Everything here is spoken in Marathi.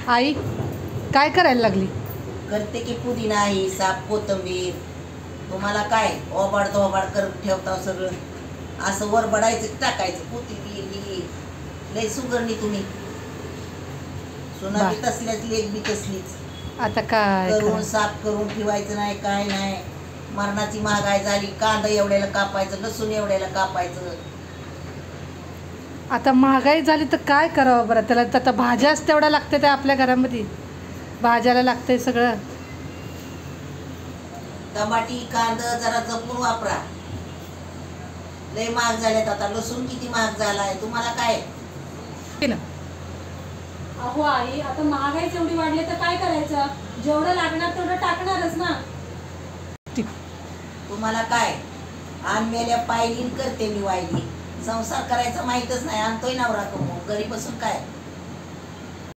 आई काय करायला लागली? करते की पुदिना आहे, साप, कोथिंबीर. तुम्हाला काय ओबाड दोबाड करत ठेवता सगळं असं वर बडायचं टाकायचं कोथिंबीर ही लय सुगरणी तुम्ही. सोना बी तसल्याच लेख बी तसलीच. आता काय करून साफ करून ठेवायचं नाही, काय नाही. मरणाची महागाई झाली. कांदा एवढ्याला कापायचं, लसूण एवढ्याला कापायचं. आता महागाई झाली तर काय करावं बरं? त्याला आता भाज्याच तेवढ्या लागते त्या आपल्या घरामध्ये. भाज्याला लागतंय सगळं. टमाटी कांदा जरा जपून वापरा. लय महाग झाल्यात आता. लसूण किती महाग झालाय तुम्हाला काय? अहो आई, आता महागाईच एवढी वाढली तर काय करायचं? जेवढं लागणार तेवढं टाकणारच ना. तुम्हाला काय आणलेल्या पायलीन करते मी वायली. संसार करायचा माहीतच नाही. आणतोय नवरा कमवून घरी बसून काय.